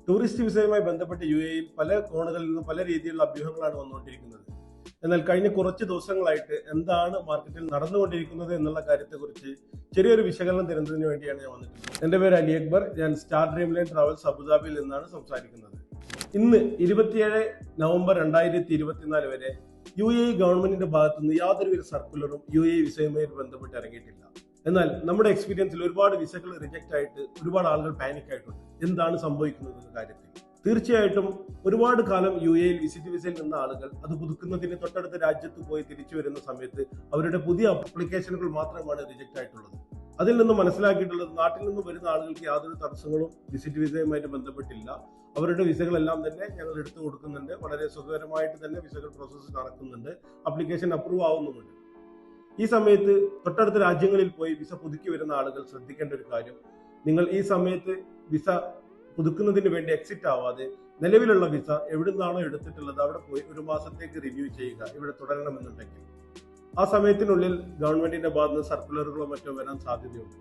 Tourist വിസയുമായി ബന്ധപ്പെട്ട് UAE പല കോണുകളിൽ നിന്നും പല രീതിയിലുള്ള അഭ്യൂഹങ്ങളാണ് വന്നുകൊണ്ടിരിക്കുന്നത്. എന്നാൽ കഴിഞ്ഞ കുറച്ച് ദിവസങ്ങളായിട്ട് എന്താണ് മാർക്കറ്റിൽ നടന്നുകൊണ്ടിരിക്കുന്നത് എന്നുള്ള കാര്യത്തെക്കുറിച്ച് ചെറിയൊരു വിശകലനം തരുന്നതിന് വേണ്ടിയാണ് ഞാൻ വന്നിട്ടുള്ളത്. എൻ്റെ പേര് അലി അക്ബർ. ഞാൻ സ്റ്റാർ ഡ്രീംലൈൻ ട്രാവൽസ് അബുദാബിയിൽ നിന്നാണ് സംസാരിക്കുന്നത്. ഇന്ന് 27 നവംബർ 2024 വരെ UAE ഗവൺമെന്റിന്റെ ഭാഗത്തുനിന്ന് യാതൊരുവിധ സർക്കുലറും UAE വിസയുമായി ബന്ധപ്പെട്ട് ഇറങ്ങിയിട്ടില്ല. എന്നാൽ നമ്മുടെ എക്സ്പീരിയൻസിൽ ഒരുപാട് വിസകൾ റിജക്റ്റ് ആയിട്ട് ഒരുപാട് ആളുകൾ പാനിക് ആയിട്ടുണ്ട്. എന്താണ് സംഭവിക്കുന്നത് എന്ന കാര്യത്തിൽ തീർച്ചയായിട്ടും ഒരുപാട് കാലം UAE വിസിറ്റ് വിസയിൽ നിന്ന ആളുകൾ അത് പുതുക്കുന്നതിന് തൊട്ടടുത്ത രാജ്യത്ത് പോയി തിരിച്ചു വരുന്ന സമയത്ത് അവരുടെ പുതിയ ആപ്ലിക്കേഷനുകൾ മാത്രമാണ് റിജക്റ്റ് ആയിട്ടുള്ളത്. അതിൽ നിന്ന് മനസ്സിലാക്കിയിട്ടുള്ളത് നാട്ടിൽ നിന്ന് വരുന്ന ആളുകൾക്ക് യാതൊരു തടസ്സങ്ങളും വിസിറ്റ് വിസയുമായിട്ട് ബന്ധപ്പെട്ടില്ല. അവരുടെ വിസകളെല്ലാം തന്നെ ഞങ്ങൾ എടുത്തു കൊടുക്കുന്നുണ്ട്. വളരെ സുഖകരമായിട്ട് തന്നെ വിസകൾ പ്രോസസ്സ് നടക്കുന്നുണ്ട്. ആപ്ലിക്കേഷൻ അപ്രൂവ് ആവുന്നുമുണ്ട്. ഈ സമയത്ത് തൊട്ടടുത്ത രാജ്യങ്ങളിൽ പോയി വിസ പുതുക്കി വരുന്ന ആളുകൾ ശ്രദ്ധിക്കേണ്ട ഒരു കാര്യം, നിങ്ങൾ ഈ സമയത്ത് വിസ പുതുക്കുന്നതിന് വേണ്ടി എക്സിറ്റ് ആവാതെ നിലവിലുള്ള വിസ എവിടുന്നാണോ എടുത്തിട്ടുള്ളത് അവിടെ പോയി ഒരു മാസത്തേക്ക് റിവ്യൂ ചെയ്യുക, ഇവിടെ തുടരണമെന്നുണ്ടെങ്കിൽ. ആ സമയത്തിനുള്ളിൽ ഗവൺമെന്റിന്റെ ഭാഗത്ത് സർക്കുലറുകളോ മറ്റോ വരാൻ സാധ്യതയുണ്ട്.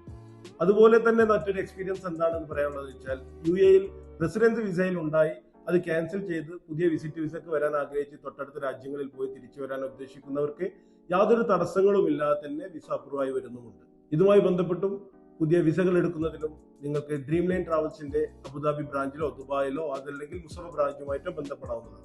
അതുപോലെ തന്നെ മറ്റൊരു എക്സ്പീരിയൻസ് എന്താണെന്ന് പറയാനുള്ളത് വെച്ചാൽ UAE റെസിഡൻസ് വിസയിൽ ഉണ്ടായി അത് ക്യാൻസൽ ചെയ്ത് പുതിയ വിസിറ്റ് വിസക്ക് വരാൻ ആഗ്രഹിച്ച് തൊട്ടടുത്ത രാജ്യങ്ങളിൽ പോയി തിരിച്ചു വരാൻ ഉദ്ദേശിക്കുന്നവർക്ക് യാതൊരു തടസ്സങ്ങളും ഇല്ലാതെ തന്നെ വിസ അപ്രൂവ് ആയി വരുന്നുമുണ്ട്. ഇതുമായി ബന്ധപ്പെട്ടും പുതിയ വിസകൾ എടുക്കുന്നതിനും നിങ്ങൾക്ക് ഡ്രീംലൈൻ ട്രാവൽസിന്റെ അബുദാബി ബ്രാഞ്ചിലോ ദുബായിലോ അതല്ലെങ്കിൽ മുസറ ബ്രാഞ്ചുമായിട്ടോ ബന്ധപ്പെടാവുന്നതാണ്.